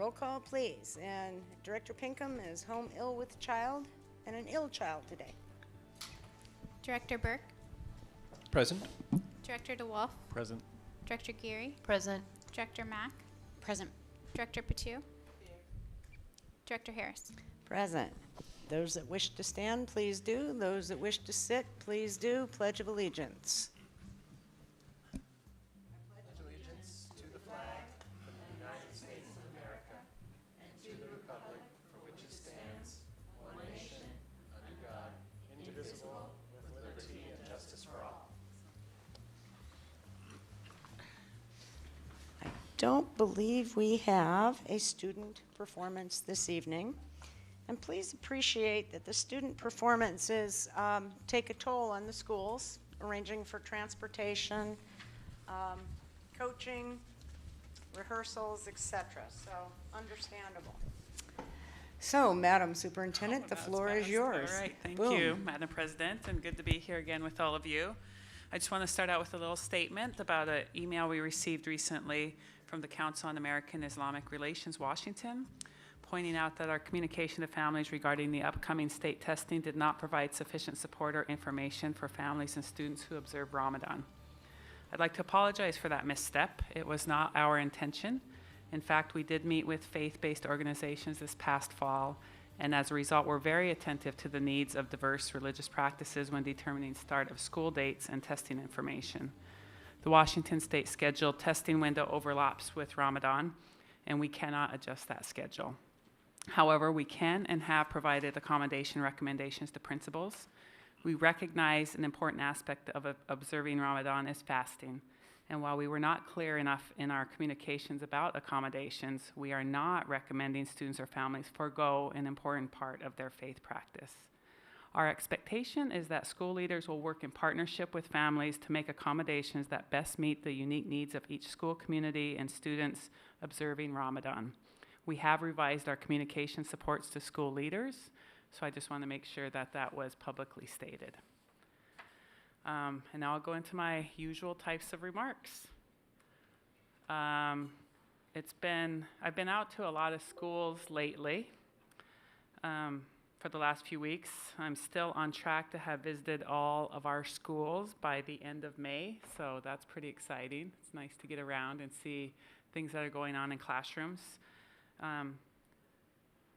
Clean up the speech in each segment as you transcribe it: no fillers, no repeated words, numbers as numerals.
Roll call, please. And Director Pinkham is home ill with child and an ill child today. Director Burke, Present. Director DeWolf, Present. Director Geary, Present. Director Mack, Present. Director Patu, Director Harris. Present. Those that wish to stand, please do. Those that wish to sit, please do. Pledge of Allegiance. Don't believe we have a student performance this evening. And please appreciate that the student performances take a toll on the schools, arranging for transportation, coaching, rehearsals, etc. So understandable. So, Madam Superintendent, the floor is yours. All right, thank Boom. you, Madam President, and good to be here again with all of you. I just want to start out with a little statement about an email we received recently from the Council on American Islamic Relations, Washington, pointing out that our communication to families regarding the upcoming state testing did not provide sufficient support or information for families and students who observe Ramadan. I'd like to apologize for that misstep. It was not our intention. In fact, we did meet with faith-based organizations this past fall, and as a result, we're very attentive to the needs of diverse religious practices when determining start of school dates and testing information. The Washington State scheduled testing window overlaps with Ramadan, and we cannot adjust that schedule. However, we can and have provided accommodation recommendations to principals. We recognize an important aspect of observing Ramadan is fasting. And while we were not clear enough in our communications about accommodations, we are not recommending students or families forego an important part of their faith practice. Our expectation is that school leaders will work in partnership with families to make accommodations that best meet the unique needs of each school community and students observing Ramadan. We have revised our communication supports to school leaders, so I just want to make sure that that was publicly stated. And now I'll go into my usual types of remarks. I've been out to a lot of schools lately for the last few weeks. I'm still on track to have visited all of our schools by the end of May, so that's pretty exciting. It's nice to get around and see things that are going on in classrooms.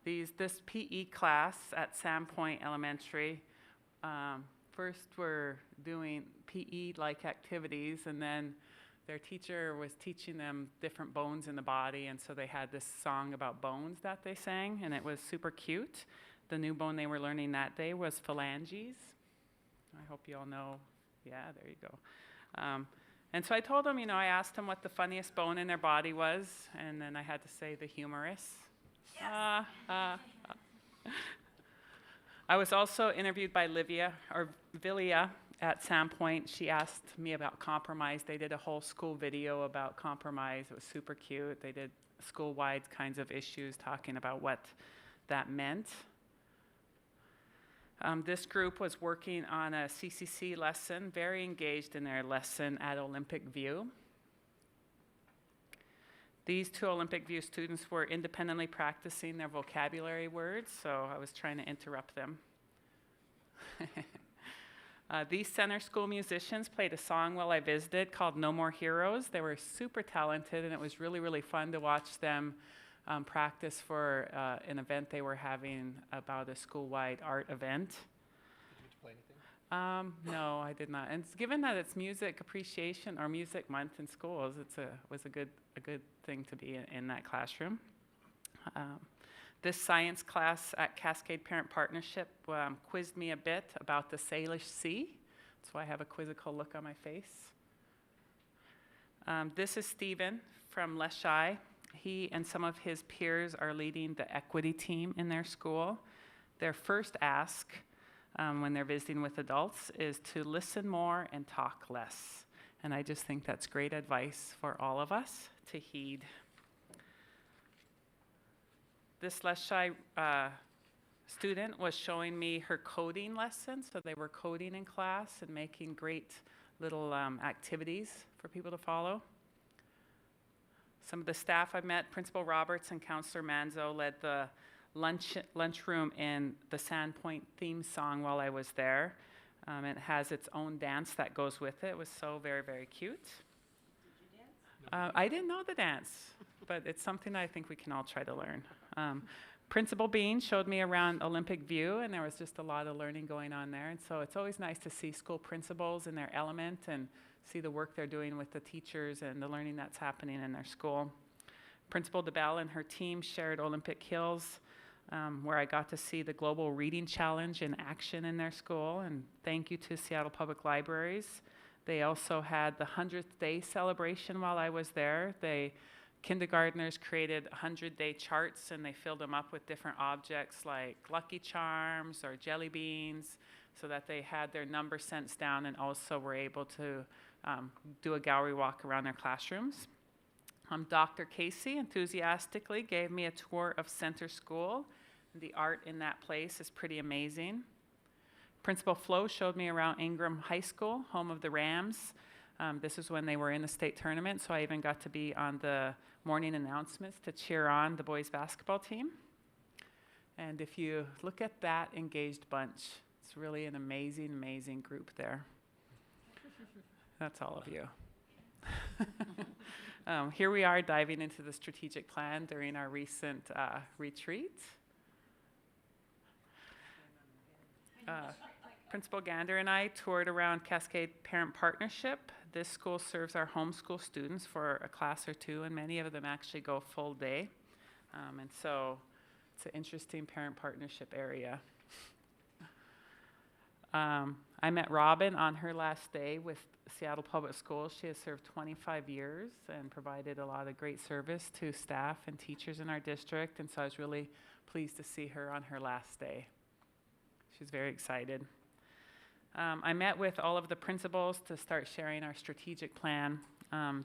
This PE class at Sandpoint Elementary, first we're doing PE-like activities, and then their teacher was teaching them different bones in the body, and so they had this song about bones that they sang, and it was super cute. The new bone they were learning that day was phalanges. I hope you all know. Yeah, there you go. And so I told them, I asked them what the funniest bone in their body was, and then I had to say the humerus. Yes. I was also interviewed by Vilia at Sandpoint. She asked me about compromise. They did a whole school video about compromise. It was super cute. They did school-wide kinds of issues talking about what that meant. This group was working on a CCC lesson, very engaged in their lesson at Olympic View. These two Olympic View students were independently practicing their vocabulary words, so I was trying to interrupt them. These center school musicians played a song while I visited called No More Heroes. They were super talented, and it was really, really fun to watch them practice for an event they were having about a school-wide art event. Did you play anything? No, I did not. And given that it's Music Appreciation or Music Month in schools, was a good thing to be in that classroom. This science class at Cascade Parent Partnership quizzed me a bit about the Salish Sea. That's why I have a quizzical look on my face. This is Stephen from Leshai. He and some of his peers are leading the equity team in their school. Their first ask when they're visiting with adults is to listen more and talk less. And I just think that's great advice for all of us to heed. This Leshai student was showing me her coding lesson. So they were coding in class and making great little activities for people to follow. Some of the staff I met, Principal Roberts and Counselor Manzo led the lunchroom in the Sandpoint theme song while I was there. It has its own dance that goes with it. It was so very, very cute. Did you dance? I didn't know the dance, but it's something I think we can all try to learn. Principal Bean showed me around Olympic View, and there was just a lot of learning going on there. And so it's always nice to see school principals in their element and see the work they're doing with the teachers and the learning that's happening in their school. Principal DeBell and her team shared Olympic Hills, where I got to see the Global Reading Challenge in action in their school. And thank you to Seattle Public Libraries. They also had the 100th day celebration while I was there. Kindergartners created 100-day charts, and they filled them up with different objects like Lucky Charms or jelly beans, so that they had their number sense down and also were able to do a gallery walk around their classrooms. Dr. Casey enthusiastically gave me a tour of Center School. The art in that place is pretty amazing. Principal Flo showed me around Ingram High School, home of the Rams. This is when they were in the state tournament, so I even got to be on the morning announcements to cheer on the boys basketball team. And if you look at that engaged bunch, it's really an amazing, amazing group there. That's all of you. Here we are diving into the strategic plan during our recent retreat. Principal Gander and I toured around Cascade Parent Partnership. This school serves our homeschool students for a class or two, and many of them actually go full day. And so it's an interesting parent partnership area. I met Robin on her last day with Seattle Public Schools. She has served 25 years and provided a lot of great service to staff and teachers in our district, and so I was really pleased to see her on her last day. She's very excited. I met with all of the principals to start sharing our strategic plan.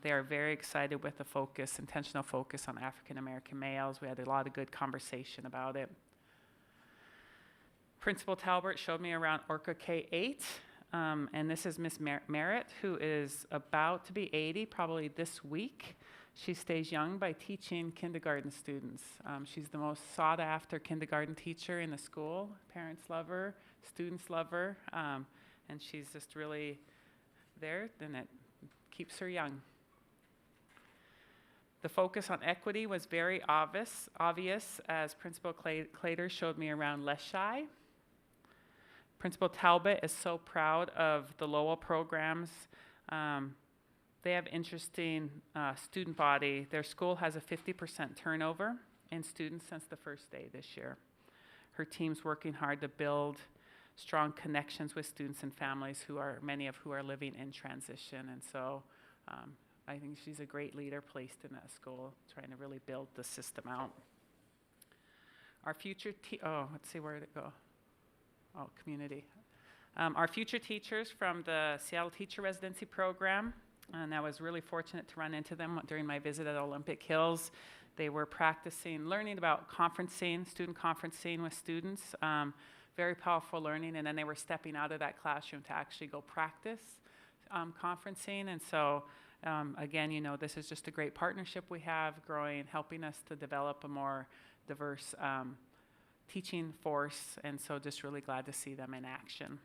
They are very excited with the focus, intentional focus on African American males. We had a lot of good conversation about it. Principal Talbert showed me around Orca K-8, and this is Miss Merritt, who is about to be 80, probably this week. She stays young by teaching kindergarten students. She's the most sought-after kindergarten teacher in the school. Parents love her, students love her, and she's just really there, and it keeps her young. The focus on equity was very obvious as Principal Clater showed me around Leschi. Principal Talbot is so proud of the Lowell programs. They have interesting student body. Their school has a 50% turnover in students since the first day this year. Her team's working hard to build strong connections with students and families many of who are living in transition. And so I think she's a great leader placed in that school, trying to really build the system out. Our future, let's see, where did it go? Oh, community. Our future teachers from the Seattle Teacher Residency Program, and I was really fortunate to run into them during my visit at Olympic Hills. They were learning about student conferencing with students, very powerful learning, and then they were stepping out of that classroom to actually go practice conferencing. And so, again, this is just a great partnership we have growing, helping us to develop a more diverse teaching force, and so just really glad to see them in action.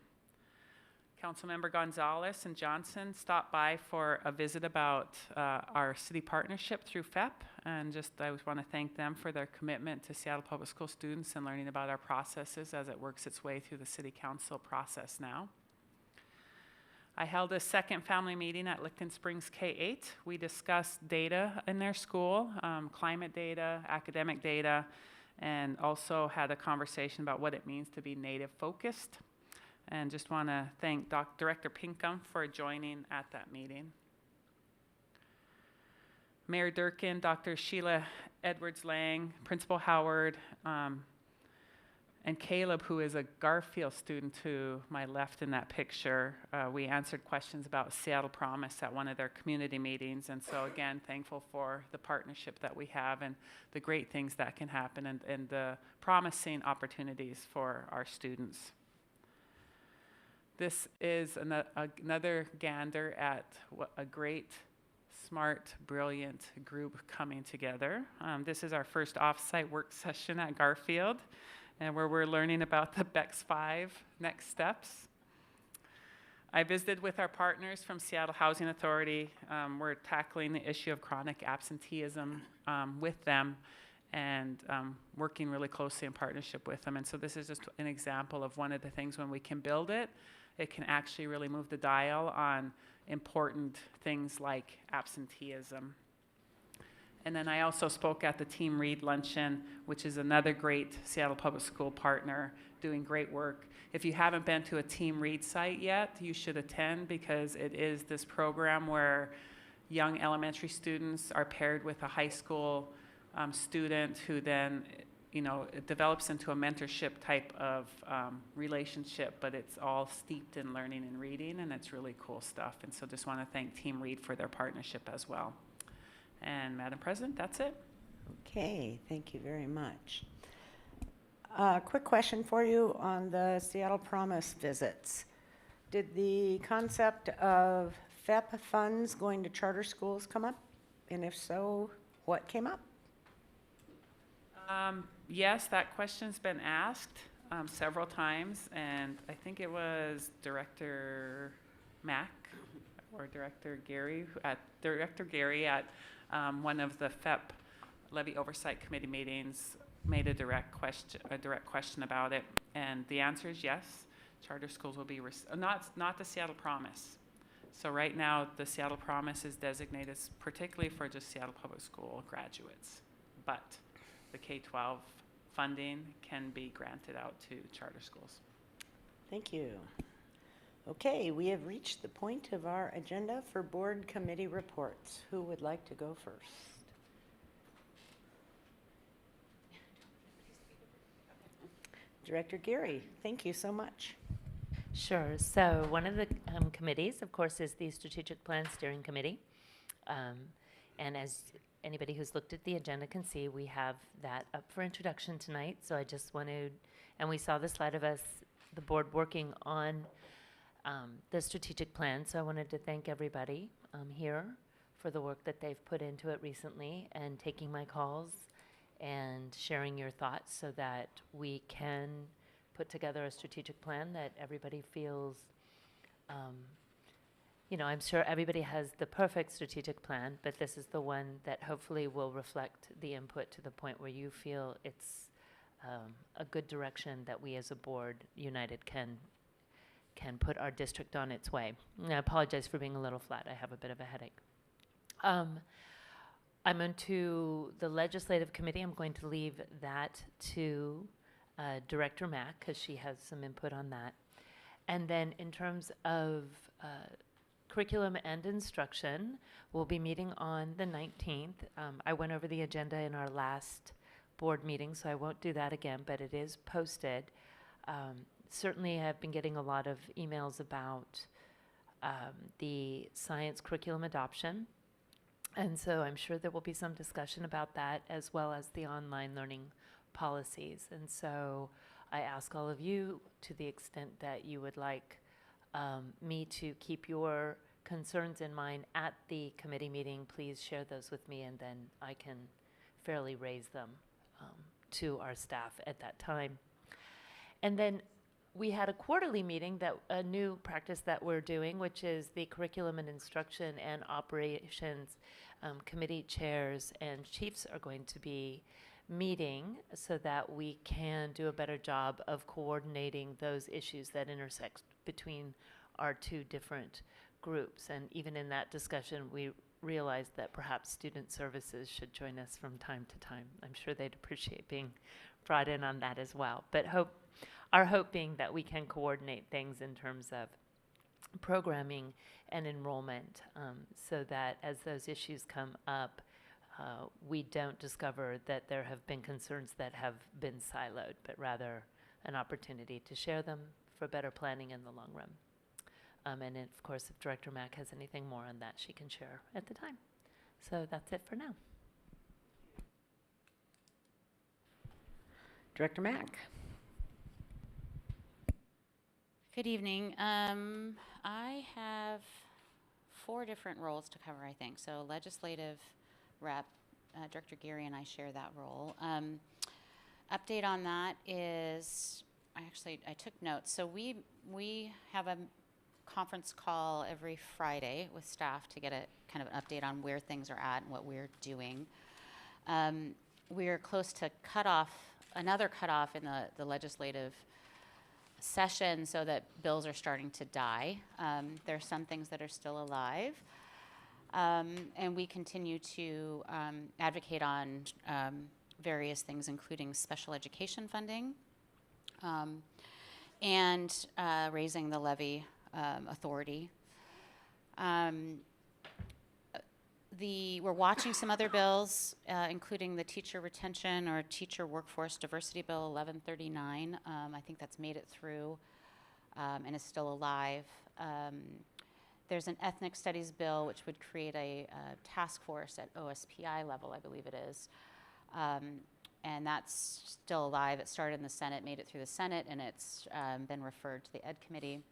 Councilmember Gonzalez and Johnson stopped by for a visit about our city partnership through FEP, and I want to thank them for their commitment to Seattle Public School students and learning about our processes as it works its way through the city council process now. I held a second family meeting at Licton Springs K-8. We discussed data in their school, climate data, academic data, and also had a conversation about what it means to be Native focused. And just want to thank Director Pinkham for joining at that meeting. Mayor Durkin, Dr. Sheila Edwards-Lang, Principal Howard, and Caleb, who is a Garfield student to my left in that picture. We answered questions about Seattle Promise at one of their community meetings. And so again, thankful for the partnership that we have and the great things that can happen and the promising opportunities for our students. This is another gander at a great smart, brilliant group coming together. This is our first off-site work session at Garfield, and where we're learning about the Becks 5 next steps. I visited with our partners from Seattle Housing Authority. We're tackling the issue of chronic absenteeism with them and working really closely in partnership with them. And so this is just an example of one of the things when we can build it, it can actually really move the dial on important things like absenteeism. And then I also spoke at the Team Read Luncheon, which is another great Seattle Public School partner doing great work. If you haven't been to a Team Read site yet, you should attend, because it is this program where young elementary students are paired with a high school student who then, it develops into a mentorship type of relationship, but it's all steeped in learning and reading, and it's really cool stuff. And so just want to thank Team Read for their partnership as well. And Madam President, that's it. Okay, thank you very much. Quick question for you on the Seattle Promise visits. Did the concept of FEP funds going to charter schools come up? And if so, what came up? Yes, that question's been asked several times, and I think it was Director Mack or Director Gary at one of the FEP Levy Oversight Committee meetings made a direct question about it, and the answer is yes. Charter schools will be not the Seattle Promise. So right now, the Seattle Promise is designated particularly for just Seattle Public School graduates, but the K-12 funding can be granted out to charter schools. Thank you. Okay, we have reached the point of our agenda for board committee reports. Who would like to go first? Director Gary, thank you so much. Sure. So one of the committees, of course, is the Strategic Plan Steering Committee. And as anybody who's looked at the agenda can see, we have that up for introduction tonight. So I just wanted, and we saw the slide of us, the board working on the strategic plan. So I wanted to thank everybody here for the work that they've put into it recently and taking my calls and sharing your thoughts so that we can put together a strategic plan that everybody feels, I'm sure everybody has the perfect strategic plan, but this is the one that hopefully will reflect the input to the point where you feel it's a good direction that we as a board united can put our district on its way. And I apologize for being a little flat. I have a bit of a headache. I'm into the legislative committee. I'm going to leave that to Director Mack because she has some input on that. And then in terms of curriculum and instruction, we'll be meeting on the 19th. I went over the agenda in our last board meeting, so I won't do that again, but it is posted. Certainly I've been getting a lot of emails about the science curriculum adoption. And so I'm sure there will be some discussion about that, as well as the online learning policies. And so I ask all of you, to the extent that you would like me to keep your concerns in mind at the committee meeting, please share those with me, and then I can fairly raise them to our staff at that time. And then we had a quarterly meeting, a new practice that we're doing, which is the curriculum and instruction and operations committee chairs and chiefs are going to be meeting so that we can do a better job of coordinating those issues that intersect between our two different groups. And even in that discussion, we realized that perhaps student services should join us from time to time. I'm sure they'd appreciate being brought in on that as well. But our hope being that we can coordinate things in terms of programming and enrollment so that as those issues come up, we don't discover that there have been concerns that have been siloed, but rather an opportunity to share them for better planning in the long run. And of course, if Director Mack has anything more on that, she can share at the time. So that's it for now. Director Mack. Good evening. I have 4 different roles to cover, I think. So legislative rep, Director Geary and I share that role. Update on that is, I took notes. So we have a conference call every Friday with staff to get a kind of an update on where things are at and what we're doing. We're close to another cutoff in the legislative session, so that bills are starting to die. There are some things that are still alive. And we continue to advocate on various things, including special education funding and raising the levy authority. We're watching some other bills, including the teacher retention or teacher workforce diversity bill 1139. I think that's made it through and is still alive. There's an ethnic studies bill which would create a task force at OSPI level, I believe it is. And that's still alive. It started in the Senate, made it through the Senate, and it's been referred to the Ed Committee.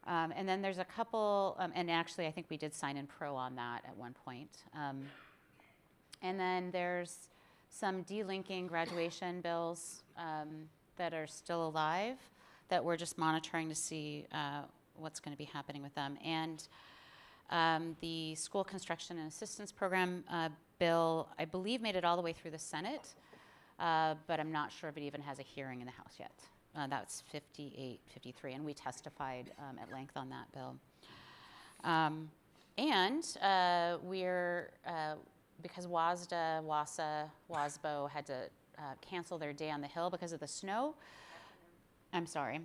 And then there's a couple, and actually I think we did sign in pro on that at one point. And then there's some delinking graduation bills that are still alive that we're just monitoring to see what's going to be happening with them. And the school construction and assistance program bill, I believe, made it all the way through the Senate, but I'm not sure if it even has a hearing in the House yet. That's 5853, and we testified at length on that bill. We're, because WASDA, WASA, WASBO had to cancel their day on the Hill because of the snow. I'm sorry.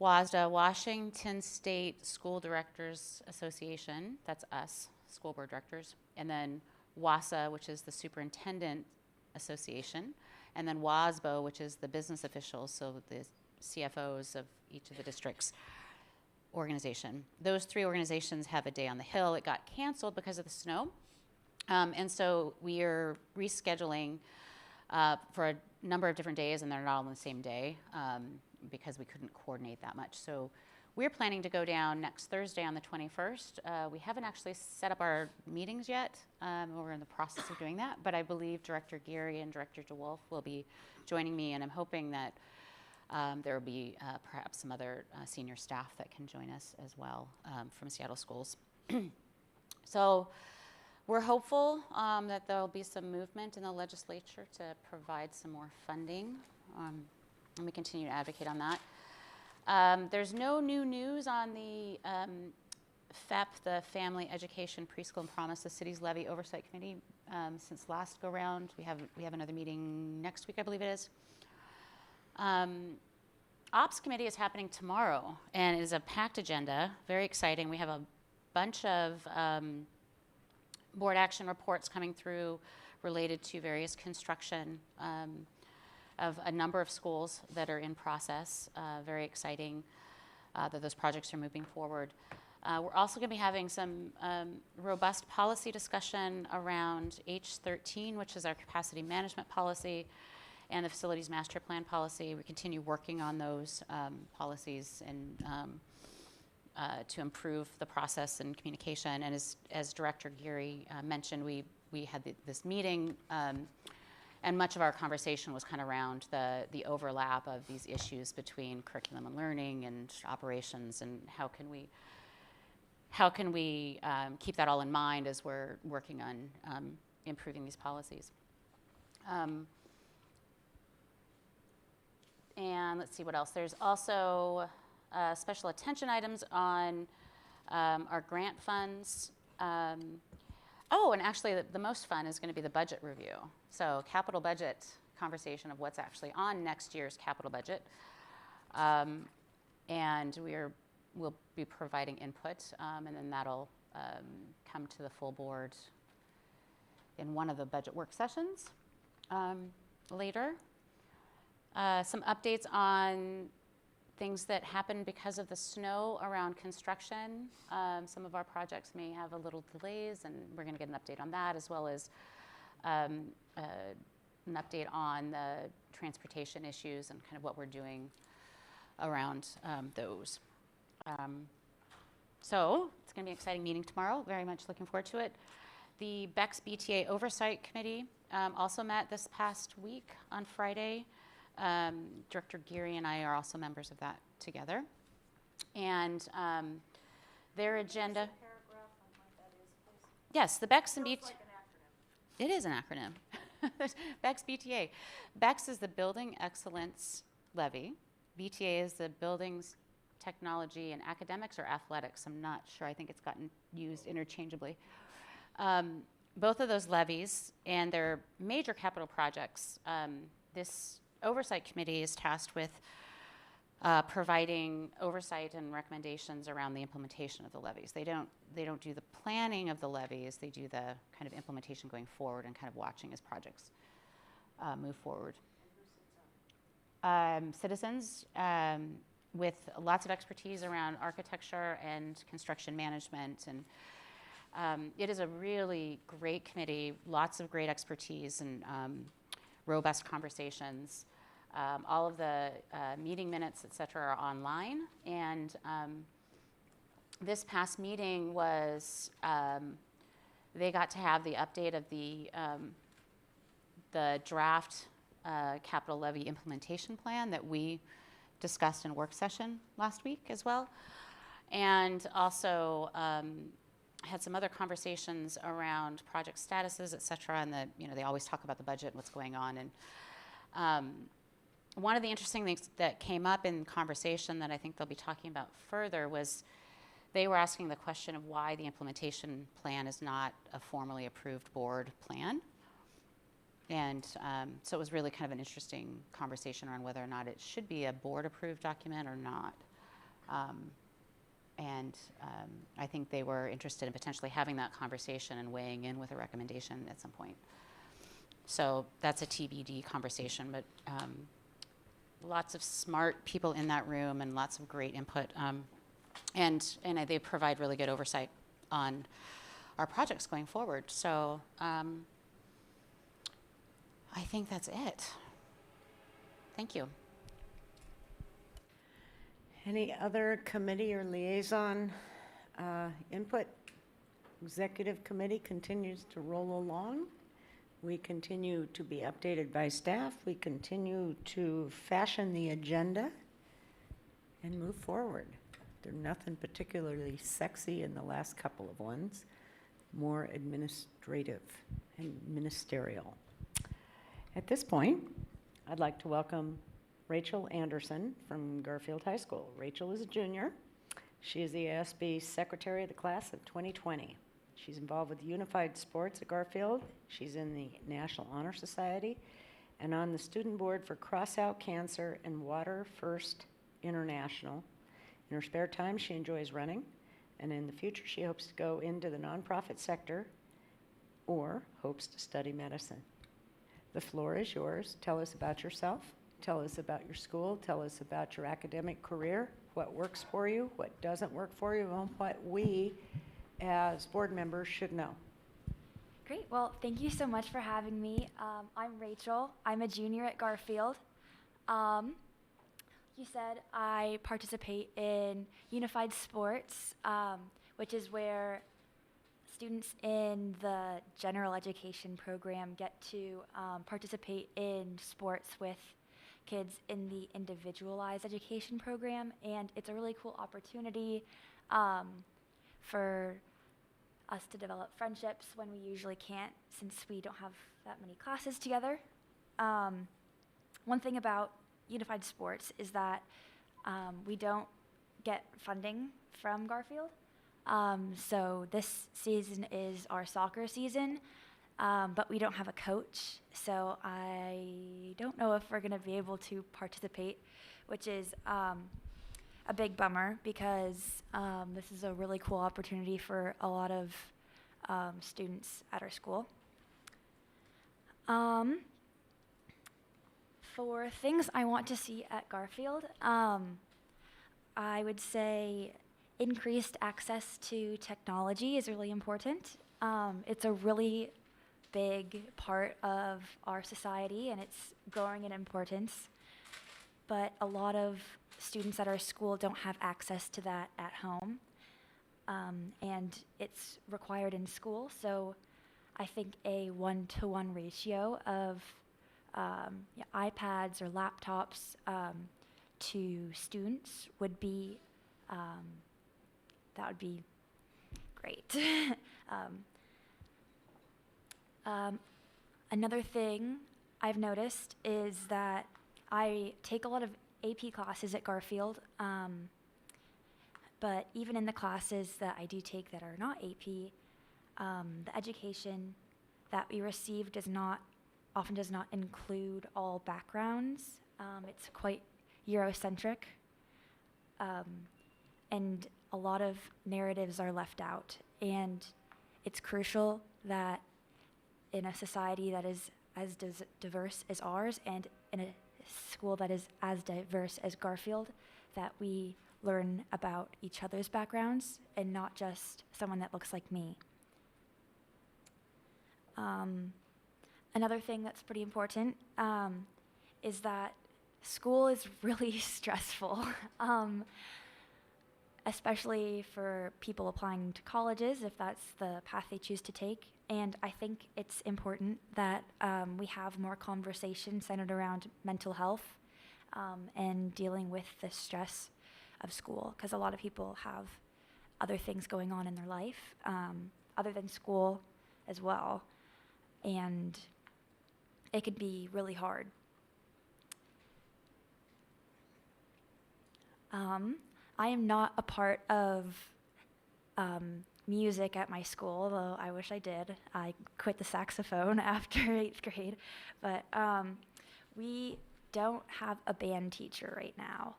WASDA, Washington State School Directors Association, that's us, school board directors, and then WASA, which is the Superintendent Association, and then WASBO, which is the business officials, so the CFOs of each of the districts organization. Those 3 organizations have a day on the Hill. It got canceled because of the snow. And so we are rescheduling for a number of different days, and they're not all on the same day because we couldn't coordinate that much. So we're planning to go down next Thursday on the 21st. We haven't actually set up our meetings yet. We're in the process of doing that, but I believe Director Geary and Director DeWolf will be joining me, and I'm hoping that there will be perhaps some other senior staff that can join us as well from Seattle schools. So we're hopeful that there will be some movement in the legislature to provide some more funding, and we continue to advocate on that. There's no new news on the FEP, the Family Education Preschool and Promise, the city's levy oversight committee since last go round. We have another meeting next week, I believe it is. Ops committee is happening tomorrow, and it is a packed agenda, very exciting. We have a bunch of board action reports coming through related to various construction of a number of schools that are in process. Very exciting that those projects are moving forward. We're also going to be having some robust policy discussion around H13, which is our capacity management policy, and the facilities master plan policy. We continue working on those policies and to improve the process and communication. And as Director Geary mentioned, we had this meeting, and much of our conversation was kind of around the overlap of these issues between curriculum and learning and operations, and how can we keep that all in mind as we're working on improving these policies. And let's see what else. There's also special attention items on our grant funds. Oh, and actually the most fun is going to be the budget review. So capital budget conversation of what's actually on next year's capital budget. And we'll be providing input, and then that'll come to the full board in one of the budget work sessions later. Some updates on things that happened because of the snow around construction. Some of our projects may have a little delays, and we're going to get an update on that, as well as an update on the transportation issues and kind of what we're doing around those. So it's going to be an exciting meeting tomorrow. Very much looking forward to it. The Becks BTA Oversight Committee also met this past week on Friday. Director Geary and I are also members of that together. And their agenda. Yes, the Becks and BTA. It is an acronym. Becks BTA. Becks is the Building Excellence Levy. BTA is the Buildings, Technology, and Academics or Athletics. I'm not sure. I think it's gotten used interchangeably. Both of those levies and their major capital projects, this Oversight Committee is tasked with providing oversight and recommendations around the implementation of the levies. They don't do the planning of the levies. They do the kind of implementation going forward and kind of watching as projects move forward. Citizens with lots of expertise around architecture and construction management, and it is a really great committee. Lots of great expertise and robust conversations. All of the meeting minutes, et cetera, are online. And this past meeting was, they got to have the update of the draft capital levy implementation plan that we discussed in work session last week as well. And also had some other conversations around project statuses, et cetera, and they always talk about the budget and what's going on. And one of the interesting things that came up in conversation that I think they'll be talking about further was they were asking the question of why the implementation plan is not a formally approved board plan. And so it was really kind of an interesting conversation around whether or not it should be a board-approved document or not. I think they were interested in potentially having that conversation and weighing in with a recommendation at some point. So that's a TBD conversation, but lots of smart people in that room and lots of great input. And they provide really good oversight on our projects going forward. So I think that's it. Thank you. Any other committee or liaison input? Executive committee continues to roll along. We continue to be updated by staff. We continue to fashion the agenda and move forward. There's nothing particularly sexy in the last couple of ones, more administrative and ministerial. At this point, I'd like to welcome Rachel Anderson from Garfield High School. Rachel is a junior. She is the ASB secretary of the class of 2020. She's involved with unified sports at Garfield. She's in the National Honor Society and on the student board for Crossout Cancer and Water First International. In her spare time, she enjoys running, and in the future, she hopes to go into the nonprofit sector or hopes to study medicine. The floor is yours. Tell us about yourself. Tell us about your school. Tell us about your academic career, what works for you, what doesn't work for you, and what we as board members should know. Great. Well, thank you so much for having me. I'm Rachel. I'm a junior at Garfield. You said I participate in unified sports, which is where students in the general education program get to participate in sports with kids in the individualized education program, and it's a really cool opportunity for us to develop friendships when we usually can't, since we don't have that many classes together. One thing about unified sports is that we don't get funding from Garfield. So this season is our soccer season, but we don't have a coach, so I don't know if we're going to be able to participate, which is a big bummer because this is a really cool opportunity for a lot of students at our school. For things I want to see at Garfield, I would say increased access to technology is really important. It's a really big part of our society, and it's growing in importance. But a lot of students at our school don't have access to that at home. and it's required in school. So I think a 1-to-1 ratio of iPads or laptops to students would be that would be great. Another thing I've noticed is that I take a lot of AP classes at Garfield, but even in the classes that I do take that are not AP, the education that we receive often does not include all backgrounds. It's quite Eurocentric, and a lot of narratives are left out. And it's crucial that in a society that is as diverse as ours, and in a school that is as diverse as Garfield, that we learn about each other's backgrounds and not just someone that looks like me. Another thing that's pretty important is that school is really stressful, especially for people applying to colleges, if that's the path they choose to take. And I think it's important that we have more conversation centered around mental health and dealing with the stress of school, because a lot of people have other things going on in their life other than school as well, and it could be really hard. I am not a part of music at my school, although I wish I did. I quit the saxophone after 8th grade, but we don't have a band teacher right now.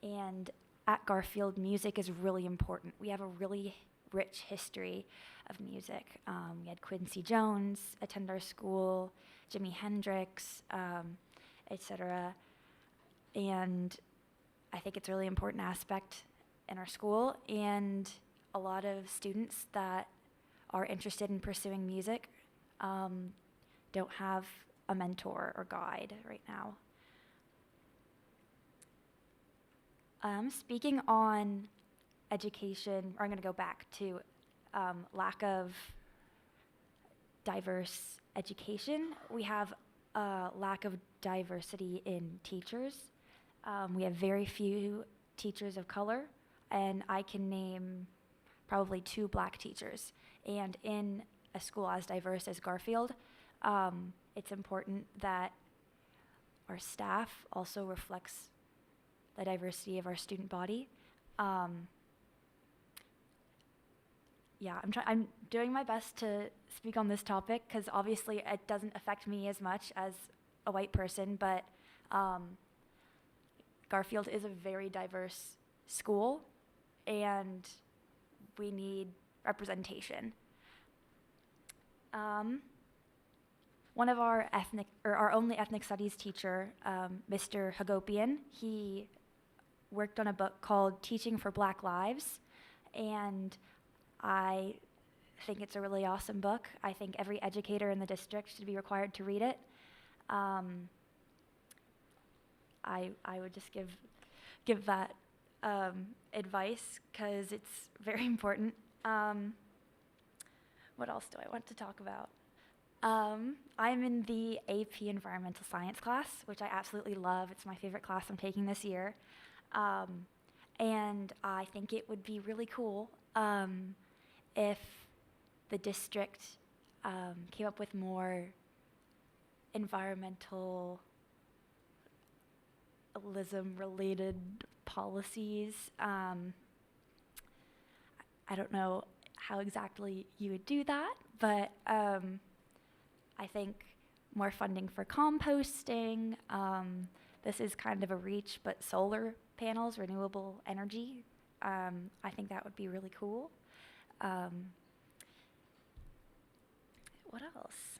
And at Garfield, music is really important. We have a really rich history of music. We had Quincy Jones attend our school, Jimi Hendrix, etc. And I think it's a really important aspect in our school, and a lot of students that are interested in pursuing music don't have a mentor or guide right now. Speaking on education, or I'm going to go back to lack of diverse education. We have a lack of diversity in teachers. We have very few teachers of color, and I can name probably 2 black teachers. And in a school as diverse as Garfield, it's important that our staff also reflects the diversity of our student body. I'm doing my best to speak on this topic, because obviously it doesn't affect me as much as a white person, but Garfield is a very diverse school, and we need representation. One of our only ethnic studies teacher, Mr. Hagopian, he worked on a book called Teaching for Black Lives, and I think it's a really awesome book. I think every educator in the district should be required to read it. I would just give that advice, because it's very important. What else do I want to talk about? I'm in the AP Environmental Science class, which I absolutely love. It's my favorite class I'm taking this year. And I think it would be really cool if the district came up with more environmentalism-related policies. I don't know how exactly you would do that, but I think more funding for composting. This is kind of a reach, but solar panels, renewable energy, I think that would be really cool. What else?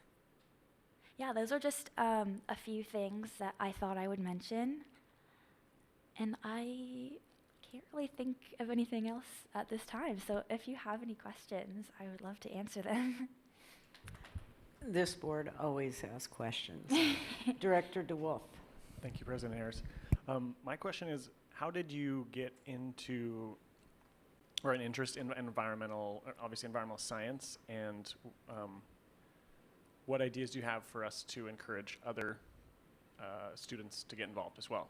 Yeah, those are just a few things that I thought I would mention. And I can't really think of anything else at this time. So if you have any questions, I would love to answer them. This board always has questions. Director DeWolf. Thank you, President Harris. My question is, how did you get into or an interest in obviously environmental science, and what ideas do you have for us to encourage other students to get involved as well?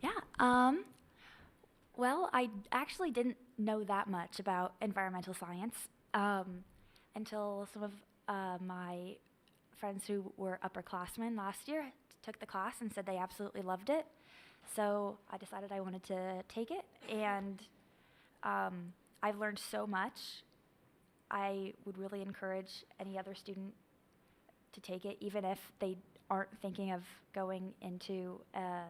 Yeah. Well, I actually didn't know that much about environmental science until some of my friends who were upperclassmen last year took the class and said they absolutely loved it. So I decided I wanted to take it, and I've learned so much. I would really encourage any other student to take it, even if they aren't thinking of going into a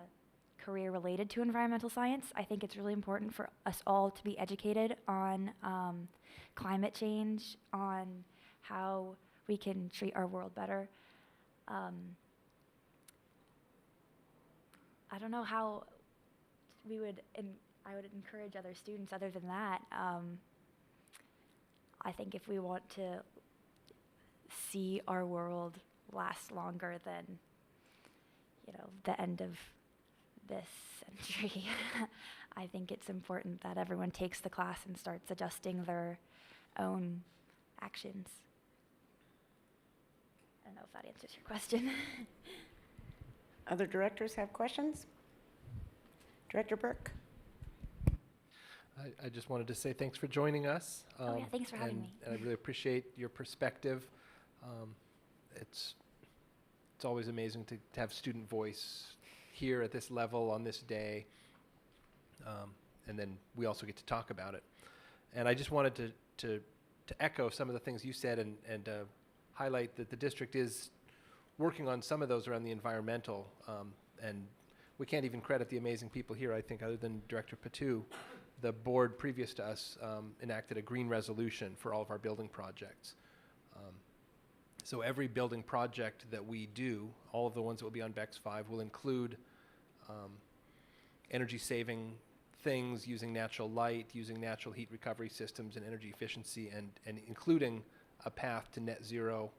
career related to environmental science. I think it's really important for us all to be educated on climate change, on how we can treat our world better. I don't know how I would encourage other students other than that. I think if we want to see our world last longer than, the end of this century, I think it's important that everyone takes the class and starts adjusting their own actions. I don't know if that answers your question. Other directors have questions? Director Burke? I just wanted to say thanks for joining us. Oh, yeah, thanks for having me. And I really appreciate your perspective. It's always amazing to have student voice here at this level on this day. And then we also get to talk about it. And I just wanted to echo some of the things you said and highlight that the district is working on some of those around the environmental. And we can't even credit the amazing people here, I think, other than Director Patu. The board previous to us enacted a green resolution for all of our building projects. So every building project that we do, all of the ones that will be on Becks 5, will include energy-saving things, using natural light, using natural heat recovery systems and energy efficiency, and including a path to net zero,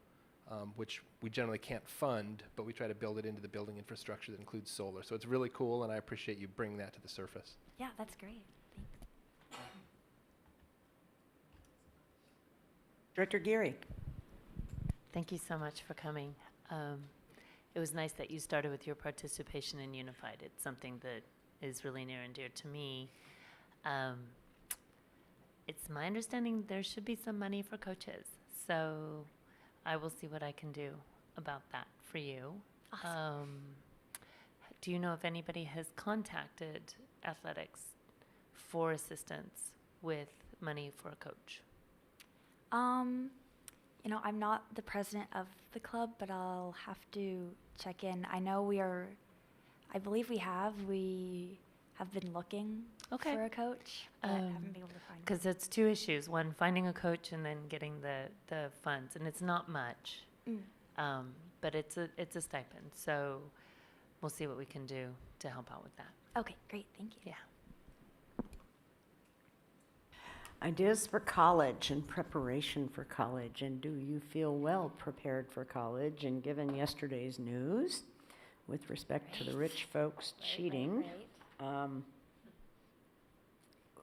which we generally can't fund, but we try to build it into the building infrastructure that includes solar. So it's really cool, and I appreciate you bringing that to the surface. Yeah, that's great. Thanks. Director Geary? Thank you so much for coming. It was nice that you started with your participation in Unified. It's something that is really near and dear to me. It's my understanding there should be some money for coaches, so I will see what I can do about that for you. Awesome. Do you know if anybody has contacted athletics for assistance with money for a coach? I'm not the president of the club, but I'll have to check in. I know I believe we have been looking for a coach, but haven't been able to find one. Because it's two issues. One, finding a coach, and then getting the funds. And it's not much, but it's a stipend. So we'll see what we can do to help out with that. Okay, great, thank you. Yeah. Ideas for college and preparation for college, and do you feel well prepared for college? And given yesterday's news with respect to the rich folks cheating,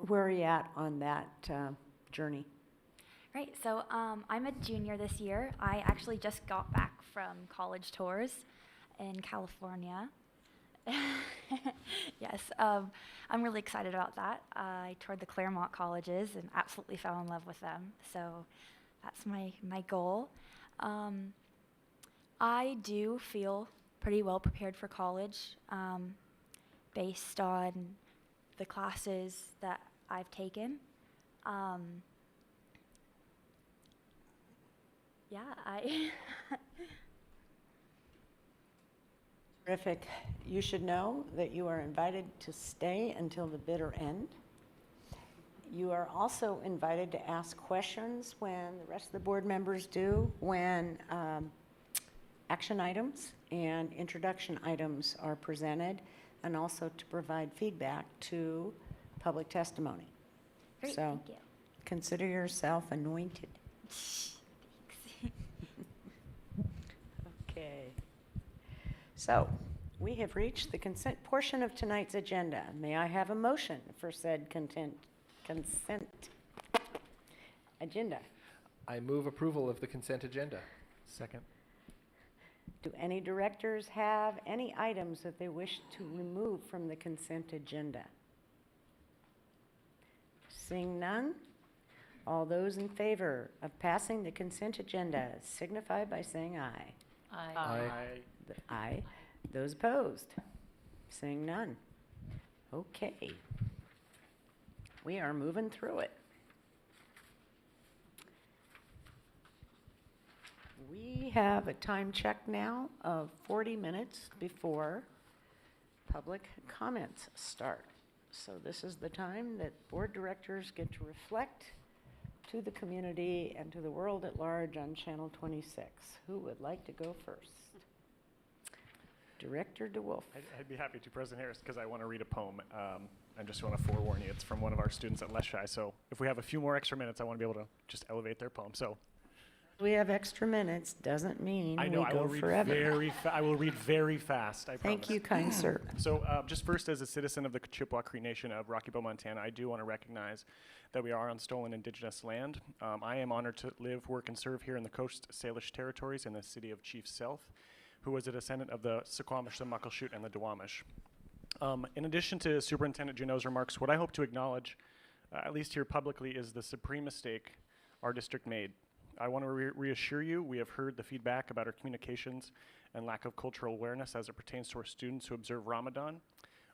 where are you at on that journey? Right, so I'm a junior this year. I actually just got back from college tours in California. Yes, I'm really excited about that. I toured the Claremont colleges and absolutely fell in love with them. So that's my goal. I do feel pretty well prepared for college based on the classes that I've taken. Yeah, Terrific. You should know that you are invited to stay until the bitter end. You are also invited to ask questions when the rest of the board members do, when action items and introduction items are presented, and also to provide feedback to public testimony. great, So thank you. consider yourself anointed. Thanks. Okay. So, we have reached the consent portion of tonight's agenda. May I have a motion for said consent agenda. I move approval of the consent agenda. Second. Do any directors have any items that they wish to remove from the consent agenda? Seeing none, all those in favor of passing the consent agenda signify by saying aye. Aye. Aye. Those opposed? Seeing none. Okay. We are moving through it. We have a time check now of 40 minutes before public comments start. So this is the time that board directors get to reflect to the community and to the world at large on Channel 26. Who would like to go first? Director DeWolf. I'd be happy to, President Harris, because I want to read a poem. I just want to forewarn you, it's from one of our students at Leshai. So if we have a few more extra minutes, I want to be able to just elevate their poem. So We have extra minutes, doesn't mean I know we I will go read forever. I will read very fast. I Thank promise. you, kind sir. So just first, as a citizen of the Chippewa Cree Nation of Rocky Bow, Montana, I do want to recognize that we are on stolen indigenous land. I am honored to live, work, and serve here in the Coast Salish territories in the city of Chief Sealth, who was a descendant of the Suquamish, the Muckleshoot, and the Duwamish. In addition to Superintendent Juneau's remarks, what I hope to acknowledge, at least here publicly, is the supreme mistake our district made. I want to reassure you, we have heard the feedback about our communications and lack of cultural awareness as it pertains to our students who observe Ramadan.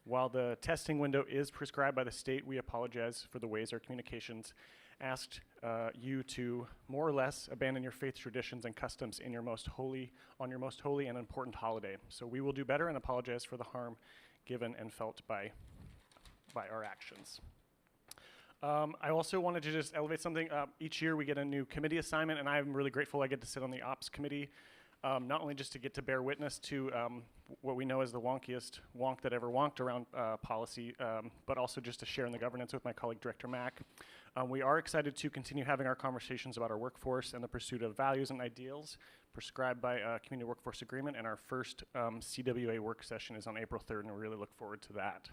While the testing window is prescribed by the state, we apologize for the ways our communications asked you to more or less abandon your faith traditions and customs on your most holy and important holiday. So we will do better and apologize for the harm given and felt by our actions. I also wanted to just elevate something. Each year we get a new committee assignment, and I'm really grateful I get to sit on the ops committee, not only just to get to bear witness to what we know as the wonkiest wonk that ever wonked around policy, but also just to share in the governance with my colleague, Director Mack. We are excited to continue having our conversations about our workforce and the pursuit of values and ideals prescribed by Community Workforce Agreement, and our first CWA work session is on April 3rd, and we really look forward to that.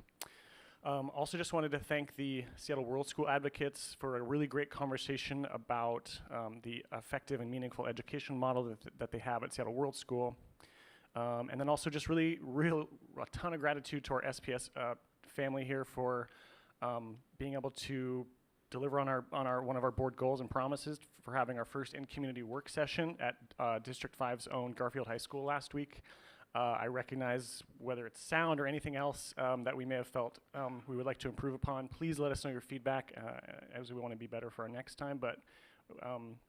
Also just wanted to thank the Seattle World School Advocates for a really great conversation about the effective and meaningful education model that they have at Seattle World School. And then also just a ton of gratitude to our SPS family here for being able to deliver on one of our board goals and promises for having our first in-community work session at District 5's own Garfield High School last week. I recognize whether it's sound or anything else that we may have felt we would like to improve upon. Please let us know your feedback as we want to be better for our next time. But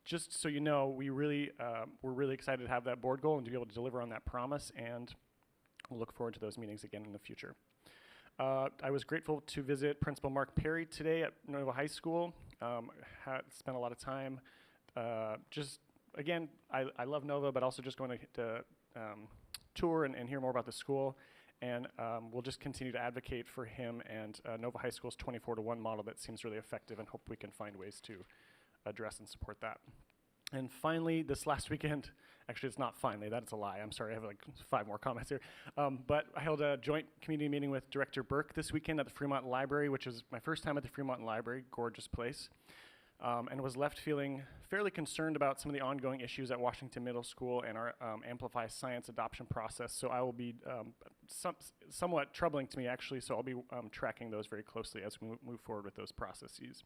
just so you know, we're really excited to have that board goal and to be able to deliver on that promise, and we'll look forward to those meetings again in the future. I was grateful to visit Principal Mark Perry today at Nova High School. Spent a lot of time. Again, I love Nova, but also just going to tour and hear more about the school, and we'll just continue to advocate for him and Nova High School's 24-to-1 model that seems really effective, and hope we can find ways to address and support that. And finally, this last weekend, actually it's not finally, that's a lie, I'm sorry, I have like 5 more comments here, but I held a joint community meeting with Director Burke this weekend at the Fremont Library, which is my first time at the Fremont Library, gorgeous place. And was left feeling fairly concerned about some of the ongoing issues at Washington Middle School and our Amplify Science adoption process. So I will be somewhat troubling to me, actually, so I'll be tracking those very closely as we move forward with those processes.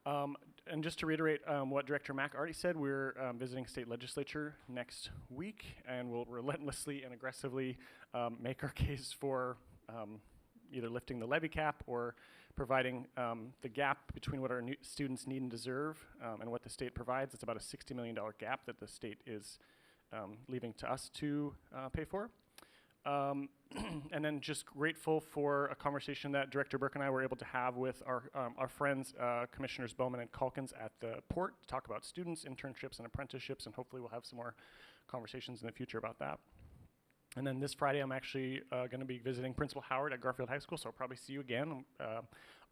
And just to reiterate what Director Mack already said, we're visiting state legislature next week, and we'll relentlessly and aggressively make our case for either lifting the levy cap or providing the gap between what our new students need and deserve and what the state provides. It's about a $60 million gap that the state is leaving to us to pay for. And then just grateful for a conversation that Director Burke and I were able to have with our friends, Commissioners Bowman and Calkins at the port, to talk about students, internships, and apprenticeships, and hopefully we'll have some more conversations in the future about that. And then this Friday, I'm actually going to be visiting Principal Howard at Garfield High School, so I'll probably see you again.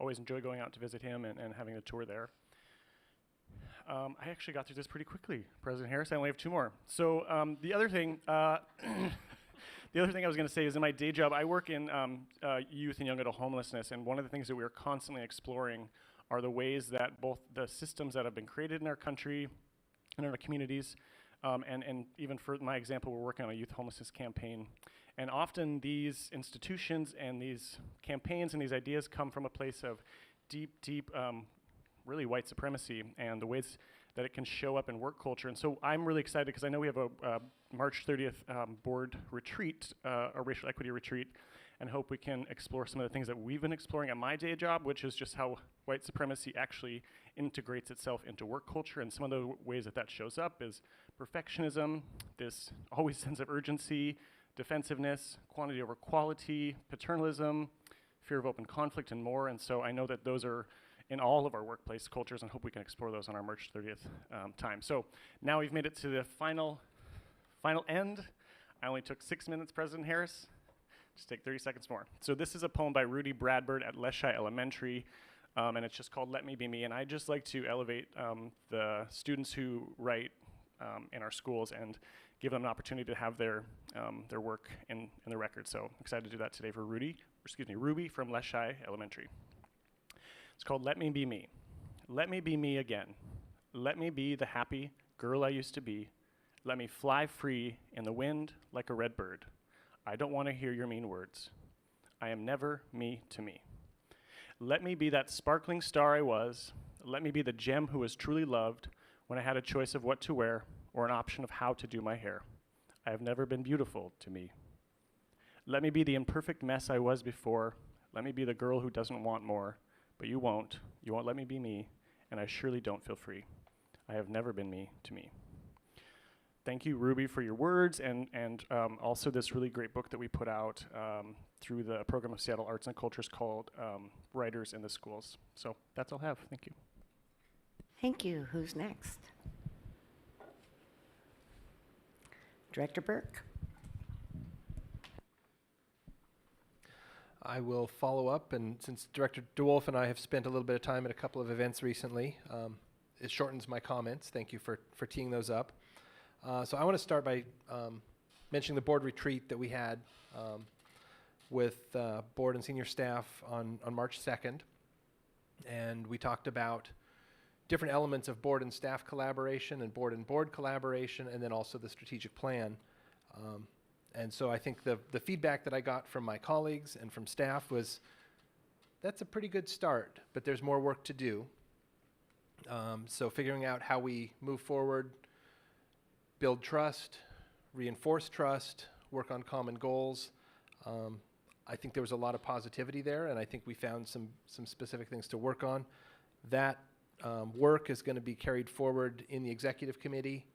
Always enjoy going out to visit him and having a tour there. I actually got through this pretty quickly, President Harris. I only have 2 more. So the other thing, The other thing I was going to say is in my day job, I work in youth and young adult homelessness, and one of the things that we are constantly exploring are the ways that both the systems that have been created in our country and in our communities, and even for my example, we're working on a youth homelessness campaign. And often these institutions and these campaigns and these ideas come from a place of deep, really white supremacy and the ways that it can show up in work culture. And so I'm really excited because I know we have a March 30th board retreat, a racial equity retreat, and hope we can explore some of the things that we've been exploring at my day job, which is just how white supremacy actually integrates itself into work culture. And some of the ways that that shows up is perfectionism, this always sense of urgency, defensiveness, quantity over quality, paternalism, fear of open conflict, and more. And so I know that those are in all of our workplace cultures, and hope we can explore those on our March 30th time. So now we've made it to the final end. I only took 6 minutes, President Harris. Just take 30 seconds more. So this is a poem by Rudy Bradford at Leshai Elementary, and it's just called Let Me Be Me. And I'd just like to elevate the students who write in our schools and give them an opportunity to have their work in the record. So excited to do that today for Ruby from Leshai Elementary. It's called Let Me Be Me. Let me be me again. Let me be the happy girl I used to be. Let me fly free in the wind like a red bird. I don't want to hear your mean words. I am never me to me. Let me be that sparkling star I was. Let me be the gem who was truly loved when I had a choice of what to wear or an option of how to do my hair. I have never been beautiful to me. Let me be the imperfect mess I was before. Let me be the girl who doesn't want more. But you won't. You won't let me be me, and I surely don't feel free. I have never been me to me. Thank you, Ruby, for your words, and also this really great book that we put out through the program of Seattle Arts and Cultures called Writers in the Schools. So that's all I have. Thank you. Thank you. Who's next? Director Burke. I will follow up, and since Director DeWolf and I have spent a little bit of time at a couple of events recently, it shortens my comments. Thank you for teeing those up. So I want to start by mentioning the board retreat that we had with board and senior staff on March 2nd. And we talked about different elements of board and staff collaboration and board collaboration, and then also the strategic plan. And so I think the feedback that I got from my colleagues and from staff was, that's a pretty good start, but there's more work to do. So figuring out how we move forward, build trust, reinforce trust, work on common goals. I think there was a lot of positivity there, and I think we found some specific things to work on. That work is going to be carried forward in the executive committee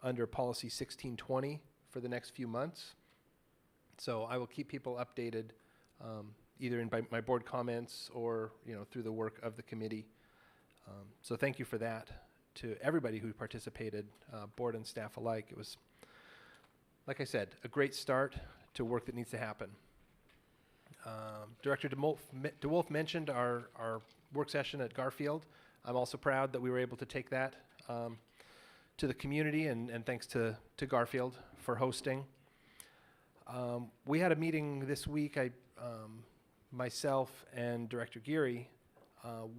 under policy 1620 for the next few months. So I will keep people updated either in my board comments or through the work of the committee. So thank you for that to everybody who participated, board and staff alike. It was, like I said, a great start to work that needs to happen. Director DeWolf mentioned our work session at Garfield. I'm also proud that we were able to take that to the community, and thanks to Garfield for hosting. We had a meeting this week, myself and Director Geary,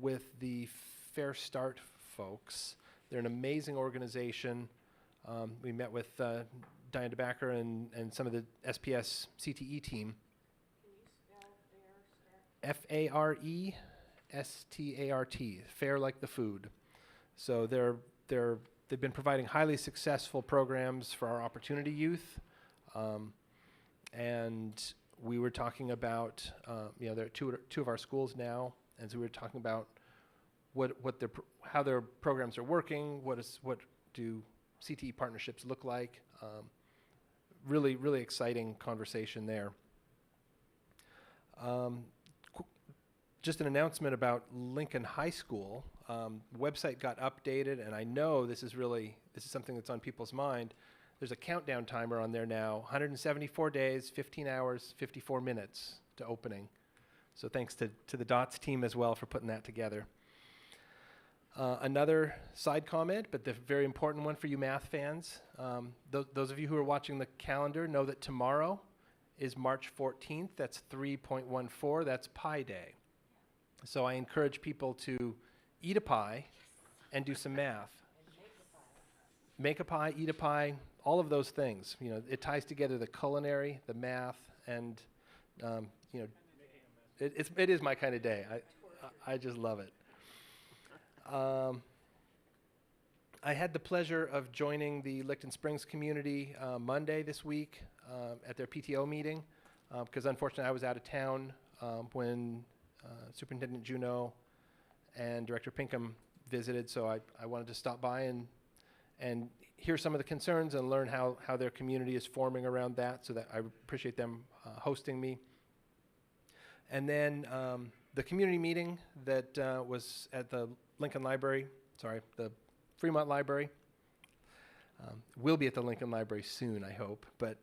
with the Fair Start folks. They're an amazing organization. We met with Diane DeBacker and some of the SPS CTE team. Can you spell Fair Start? Fairestart, fair like the food. So they've been providing highly successful programs for our opportunity youth, and we were talking about there are two of our schools now, and so we were talking about how their programs are working. What do CTE partnerships look like? Really exciting conversation there. Just an announcement about Lincoln High School. Website got updated, and I know this is something that's on people's mind. There's a countdown timer on there now, 174 days, 15 hours, 54 minutes to opening. So thanks to the DOTS team as well for putting that together. Another side comment, but the very important one for you math fans. Those of you who are watching the calendar know that tomorrow is March 14th. That's 3.14. That's Pi Day. So I encourage people to eat a pie and do some math. Make a pie, eat a pie, all of those things. You know, it ties together the culinary, the math, and you know, it is my kind of day. I just love it. I had the pleasure of joining the Licton Springs community Monday this week at their PTO meeting because unfortunately I was out of town when Superintendent Juneau and Director Pinkham visited, so I wanted to stop by and hear some of the concerns and learn how their community is forming around that, so that I appreciate them hosting me. And then the community meeting that was at the Lincoln Library, the Fremont Library. Will be at the Lincoln Library soon, I hope. But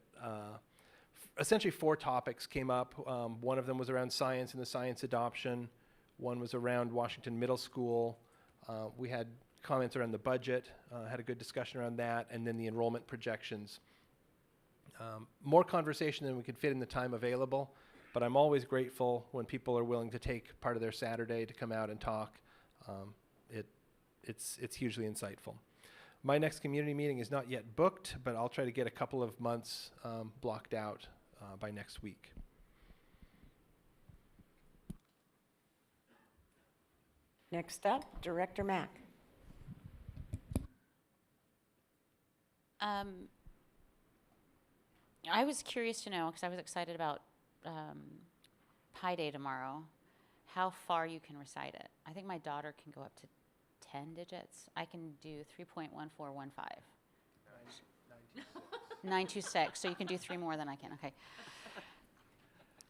essentially 4 topics came up. One of them was around science and the science adoption. One was around Washington Middle School. We had comments around the budget, had a good discussion around that, and then the enrollment projections. More conversation than we could fit in the time available, but I'm always grateful when people are willing to take part of their Saturday to come out and talk. It's hugely insightful. My next community meeting is not yet booked, but I'll try to get a couple of months blocked out by next week. Next up, Director Mack. I was curious to know, because I was excited about Pi Day tomorrow, how far you can recite it. I think my daughter can go up to 10 digits. I can do 3.1415. 926. So you can do 3 more than I can. Okay.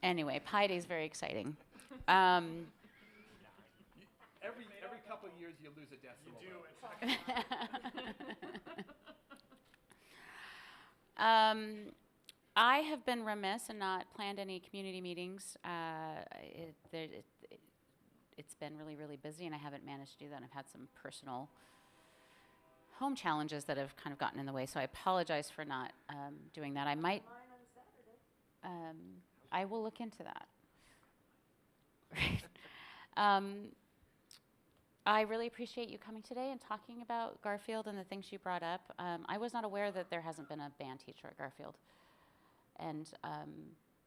Anyway, Pi Day is very exciting. Every couple of years you lose a decimal. You do. I have been remiss and not planned any community meetings. It's been really, really busy, and I haven't managed to do that. I've had some personal home challenges that have kind of gotten in the way, so I apologize for not doing that. I might. I will look into that. Right. I really appreciate you coming today and talking about Garfield and the things you brought up. I was not aware that there hasn't been a band teacher at Garfield. And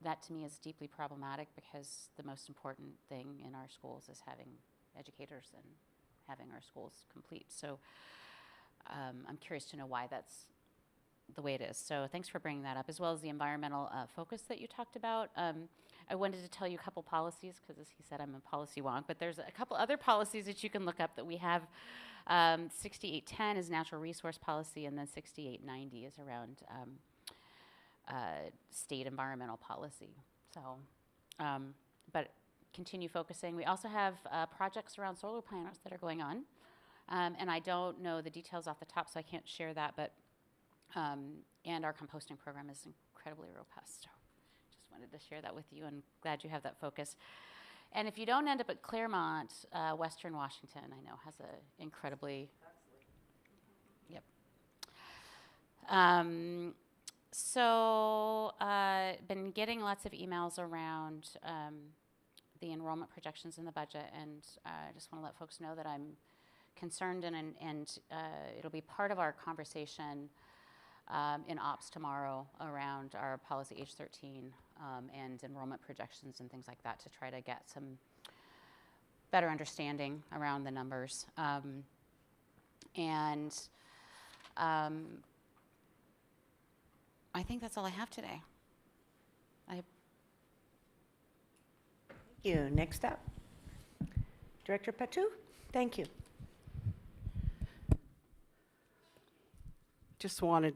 that to me is deeply problematic because the most important thing in our schools is having educators and having our schools complete. So I'm curious to know why that's the way it is. So thanks for bringing that up, as well as the environmental focus that you talked about. I wanted to tell you a couple policies because, as he said, I'm a policy wonk, but there's a couple other policies that you can look up that we have. 6810 is natural resource policy, and then 6890 is around state environmental policy. So, but continue focusing. We also have projects around solar panels that are going on, and I don't know the details off the top, so I can't share that, but and our composting program is incredibly robust. So just wanted to share that with you, and glad you have that focus. And if you don't end up at Claremont, Western Washington, I know, has a incredibly... Yep. So, been getting lots of emails around the enrollment projections in the budget, and I just want to let folks know that I'm concerned, and it'll be part of our conversation in ops tomorrow around our policy H13 and enrollment projections and things like that to try to get some better understanding around the numbers. I think that's all I have today. Thank you. Next up, Director Patu. Thank you. Just wanted,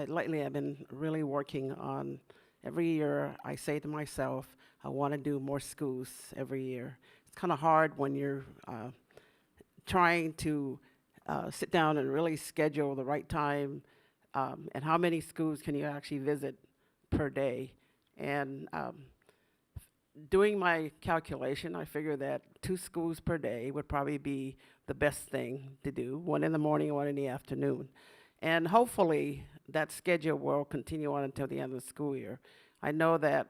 lately I've been really working on, every year I say to myself, I want to do more schools every year. It's kind of hard when you're trying to sit down and really schedule the right time, and how many schools can you actually visit per day. And doing my calculation, I figure that 2 schools per day would probably be the best thing to do, one in the morning and one in the afternoon. And hopefully that schedule will continue on until the end of the school year. I know that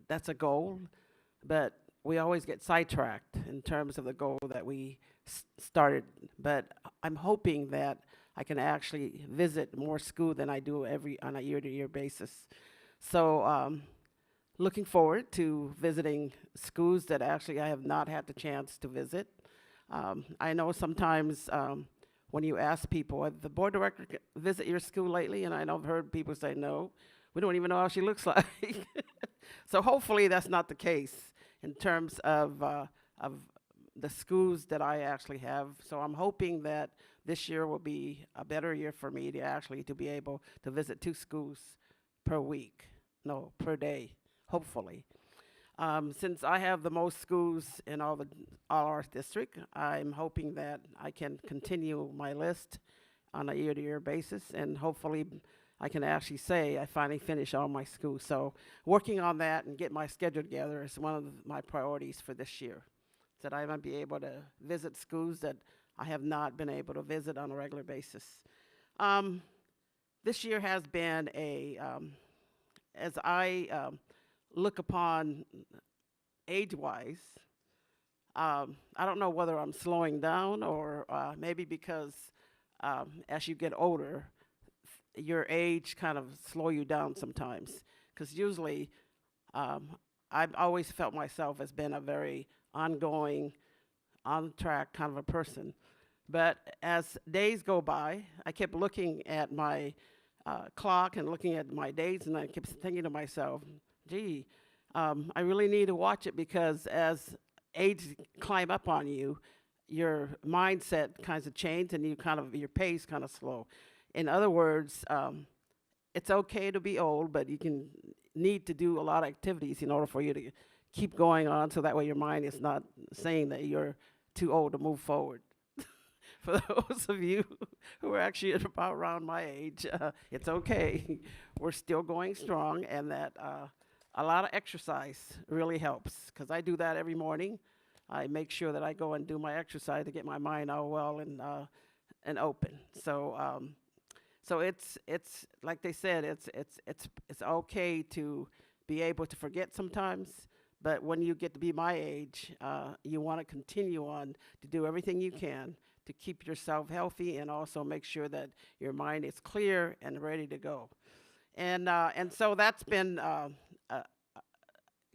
that's a goal, but we always get sidetracked in terms of the goal that we started. But I'm hoping that I can actually visit more school than I do on a year-to-year basis. So looking forward to visiting schools that actually I have not had the chance to visit. I know sometimes when you ask people, "Have the board director visit your school lately?" And I know I've heard people say, "No, we don't even know how she looks like." So hopefully that's not the case in terms of the schools that I actually have. So I'm hoping that this year will be a better year for me to be able to visit 2 schools per day, hopefully. Since I have the most schools in all our district, I'm hoping that I can continue my list on a year-to-year basis, and hopefully I can actually say I finally finished all my schools. So working on that and get my schedule together is one of my priorities for this year, so that I might be able to visit schools that I have not been able to visit on a regular basis. This year has been as I look upon age-wise, I don't know whether I'm slowing down or maybe because as you get older, your age kind of slow you down sometimes. Because usually, I've always felt myself as being a very ongoing, on-track kind of a person. But as days go by, I kept looking at my clock and looking at my days, and I kept thinking to myself, gee, I really need to watch it, because as age climb up on you, your mindset kinds of change and your pace kind of slow. In other words, it's okay to be old, but you need to do a lot of activities in order for you to keep going on, so that way your mind is not saying that you're too old to move forward. For those of you who are actually at about around my age, it's okay. We're still going strong, and that a lot of exercise really helps, because I do that every morning. I make sure that I go and do my exercise to get my mind all well and open. So it's like they said, it's okay to be able to forget sometimes, but when you get to be my age, you want to continue on to do everything you can to keep yourself healthy, and also make sure that your mind is clear and ready to go. And so that's been a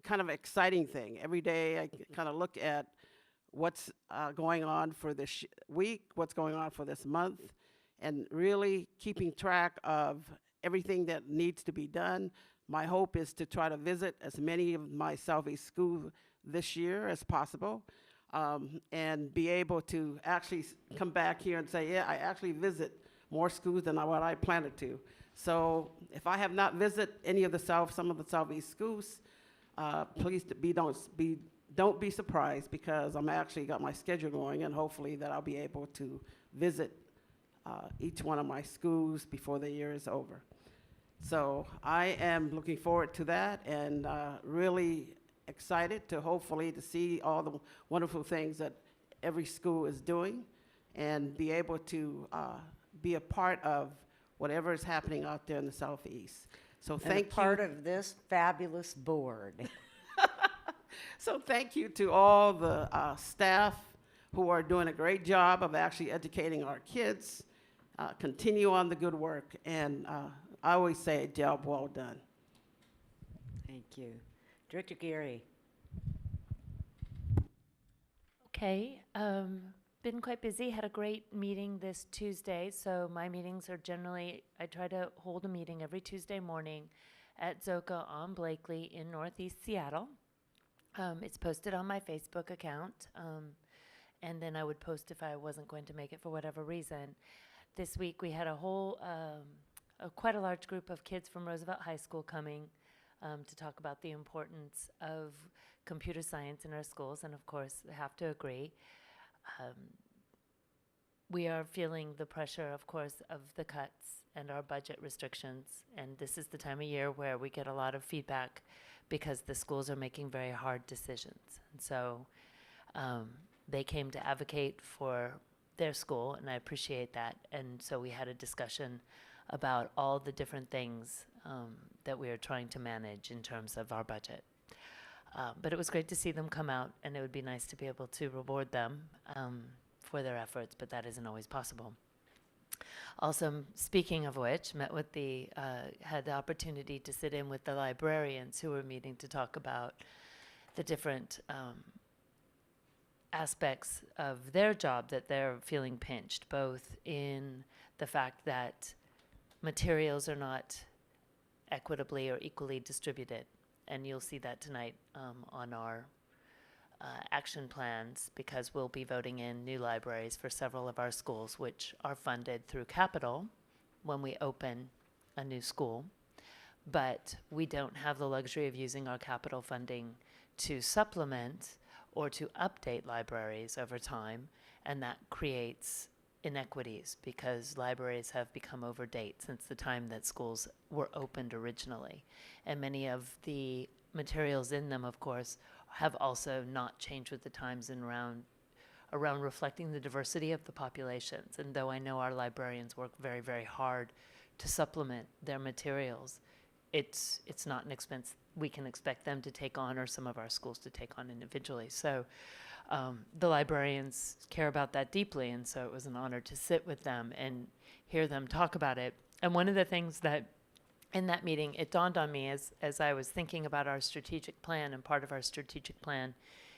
kind of exciting thing. Every day I kind of look at what's going on for this week, what's going on for this month, and really keeping track of everything that needs to be done. My hope is to try to visit as many of my Southeast schools this year as possible, and be able to actually come back here and say, yeah, I actually visit more schools than what I planned to. So if I have not visited any of some of the Southeast schools, please don't be surprised, because I'm actually got my schedule going, and hopefully that I'll be able to visit each one of my schools before the year is over. So I am looking forward to that, and really excited to hopefully to see all the wonderful things that every school is doing, and be able to be a part of whatever is happening out there in the Southeast. So thank you. Part of this fabulous board. So thank you to all the staff who are doing a great job of actually educating our kids. Continue on the good work, and I always say, job well done. Thank you. Director Geary. Okay, been quite busy, had a great meeting this Tuesday, so my meetings are generally, I try to hold a meeting every Tuesday morning at Zoka on Blakely in Northeast Seattle. It's posted on my Facebook account, and then I would post if I wasn't going to make it for whatever reason. This week we had quite a large group of kids from Roosevelt High School coming to talk about the importance of computer science in our schools, and of course, I have to agree. we are feeling the pressure, of course, of the cuts and our budget restrictions. And this is the time of year where we get a lot of feedback because the schools are making very hard decisions. And so they came to advocate for their school, and I appreciate that. And so we had a discussion about all the different things that we are trying to manage in terms of our budget. But it was great to see them come out, and it would be nice to be able to reward them for their efforts, but that isn't always possible. Also, speaking of which, had the opportunity to sit in with the librarians who were meeting to talk about the different aspects of their job that they're feeling pinched, both in the fact that materials are not equitably or equally distributed. And you'll see that tonight on our action plans, because we'll be voting in new libraries for several of our schools, which are funded through capital when we open a new school. But we don't have the luxury of using our capital funding to supplement or to update libraries over time, and that creates inequities because libraries have become over date since the time that schools were opened originally. And many of the materials in them, of course, have also not changed with the times and around reflecting the diversity of the populations. And though I know our librarians work very, very hard to supplement their materials, it's not an expense we can expect them to take on or some of our schools to take on individually. So the librarians care about that deeply, and so it was an honor to sit with them and hear them talk about it. And one of the things that in that meeting, it dawned on me as I was thinking about our strategic plan, and part of our strategic plan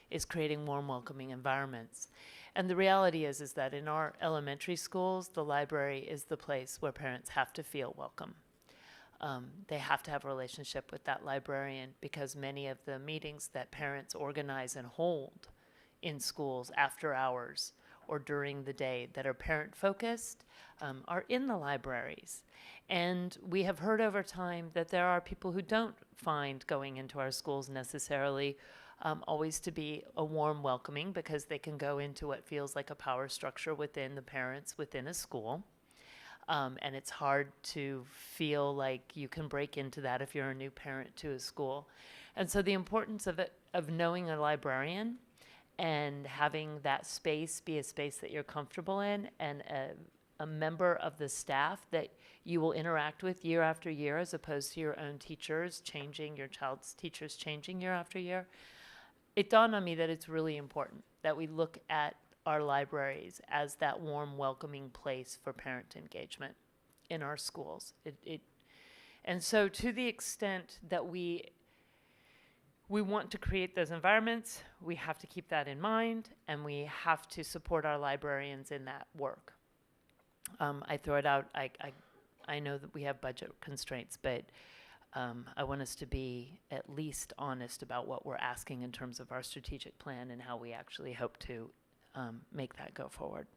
is creating warm, welcoming environments. And the reality is that in our elementary schools, the library is the place where parents have to feel welcome. They have to have a relationship with that librarian, because many of the meetings that parents organize and hold in schools after hours or during the day that are parent-focused are in the libraries. And we have heard over time that there are people who don't find going into our schools necessarily always to be a warm welcoming, because they can go into what feels like a power structure within the parents within a school. And it's hard to feel like you can break into that if you're a new parent to a school. And so the importance of knowing a librarian and having that space be a space that you're comfortable in, and a member of the staff that you will interact with year after year, as opposed to your own teachers changing, your child's teachers changing year after year. It dawned on me that it's really important that we look at our libraries as that warm, welcoming place for parent engagement in our schools. And so to the extent that we want to create those environments, we have to keep that in mind, and we have to support our librarians in that work. I throw it out, I know that we have budget constraints, but I want us to be at least honest about what we're asking in terms of our strategic plan and how we actually hope to make that go forward.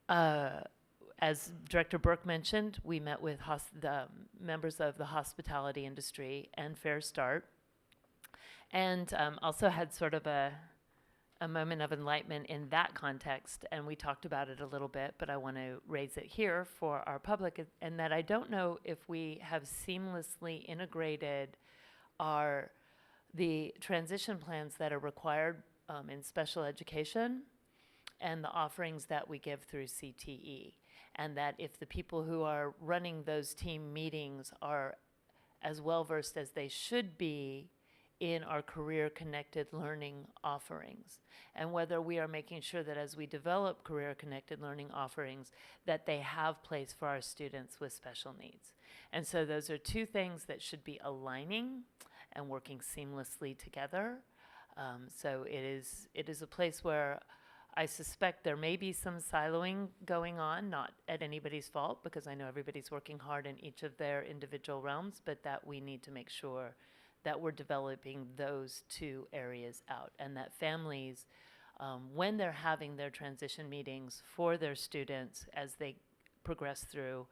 As Director Burke mentioned, we met with the members of the hospitality industry and Fair Start, and also had sort of a moment of enlightenment in that context, and we talked about it a little bit, but I want to raise it here for our public, and that I don't know if we have seamlessly integrated the transition plans that are required in special education and the offerings that we give through CTE. And that if the people who are running those team meetings are as well versed as they should be in our career-connected learning offerings, and whether we are making sure that as we develop career-connected learning offerings, that they have place for our students with special needs. And so those are two things that should be aligning and working seamlessly together. So it is a place where I suspect there may be some siloing going on, not at anybody's fault, because I know everybody's working hard in each of their individual realms, but that we need to make sure that we're developing those two areas out, and that families, when they're having their transition meetings for their students as they progress through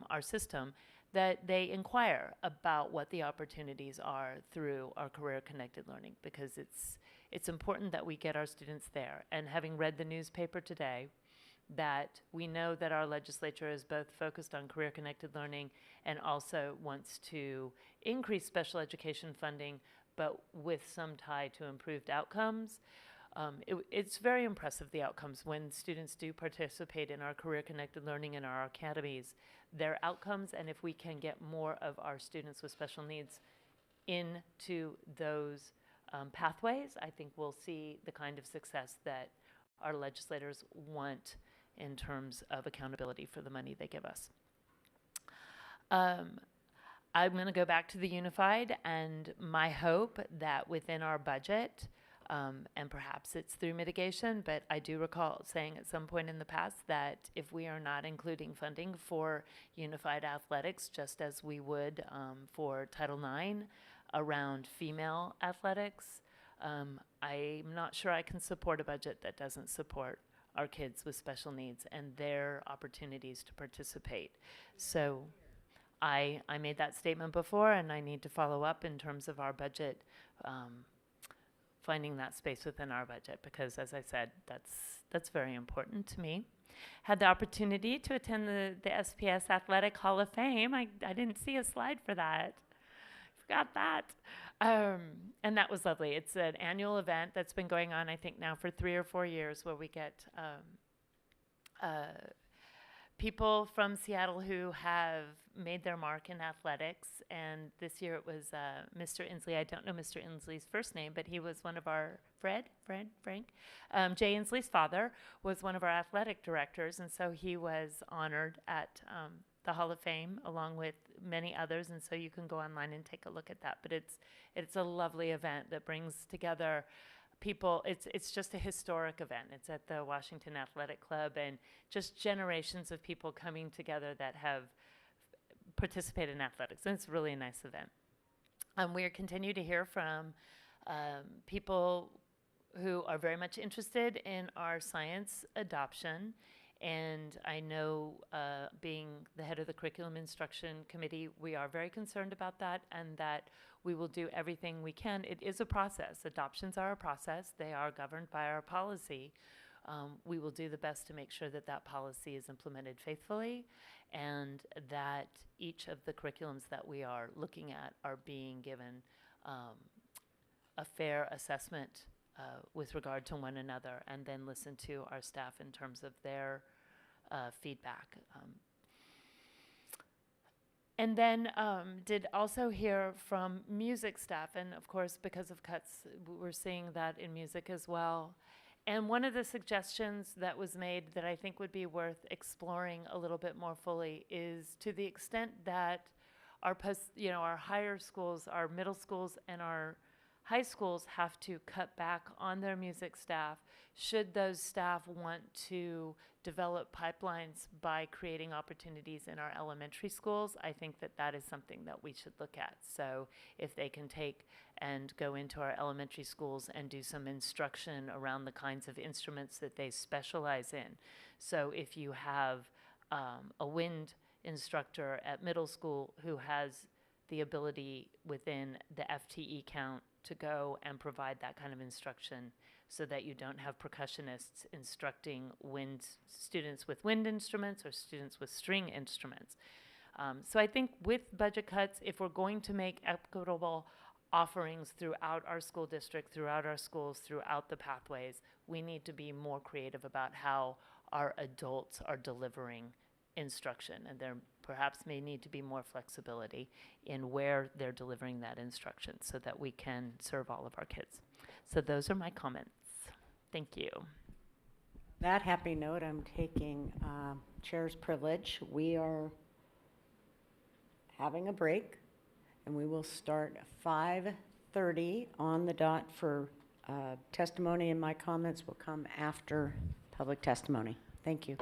our system, that they inquire about what the opportunities are through our career-connected learning, because it's important that we get our students there. And having read the newspaper today, that we know that our legislature is both focused on career-connected learning and also wants to increase special education funding, but with some tie to improved outcomes. It's very impressive, the outcomes, when students do participate in our career-connected learning in our academies, their outcomes, and if we can get more of our students with special needs into those pathways, I think we'll see the kind of success that our legislators want in terms of accountability for the money they give us. I'm going to go back to the unified, and my hope that within our budget, and perhaps it's through mitigation, but I do recall saying at some point in the past that if we are not including funding for unified athletics, just as we would for Title IX around female athletics, I'm not sure I can support a budget that doesn't support our kids with special needs and their opportunities to participate. So I made that statement before, and I need to follow up in terms of our budget, finding that space within our budget, because as I said, that's very important to me. Had the opportunity to attend the SPS Athletic Hall of Fame. I didn't see a slide for that. Forgot that. And that was lovely. It's an annual event that's been going on, I think, now for 3 or 4 years, where we get people from Seattle who have made their mark in athletics. And this year it was Mr. Inslee. I don't know Mr. Inslee's first name, but he was one of our, Frank? Jay Inslee's father was one of our athletic directors, and so he was honored at the Hall of Fame along with many others, and so you can go online and take a look at that. But it's a lovely event that brings together people. It's just a historic event. It's at the Washington Athletic Club, and just generations of people coming together that have participated in athletics. And it's really a nice event. We continue to hear from people who are very much interested in our science adoption. And I know, being the head of the Curriculum Instruction Committee, we are very concerned about that, and that we will do everything we can. It is a process. Adoptions are a process. They are governed by our policy. We will do the best to make sure that that policy is implemented faithfully, and that each of the curriculums that we are looking at are being given a fair assessment with regard to one another, and then listen to our staff in terms of their feedback. And then did also hear from music staff, and of course, because of cuts, we're seeing that in music as well. And one of the suggestions that was made that I think would be worth exploring a little bit more fully is, to the extent that our our higher schools, our middle schools, and our high schools have to cut back on their music staff, should those staff want to develop pipelines by creating opportunities in our elementary schools, I think that that is something that we should look at. So if they can take and go into our elementary schools and do some instruction around the kinds of instruments that they specialize in. So if you have a wind instructor at middle school who has the ability within the FTE count to go and provide that kind of instruction, so that you don't have percussionists instructing students with wind instruments or students with string instruments. So I think with budget cuts, if we're going to make equitable offerings throughout our school district, throughout our schools, throughout the pathways, we need to be more creative about how our adults are delivering instruction, and there perhaps may need to be more flexibility in where they're delivering that instruction so that we can serve all of our kids. So those are my comments. Thank you. That happy note, I'm taking chair's privilege. We are having a break, and we will start 5:30 on the dot for testimony, and my comments will come after public testimony. Thank you.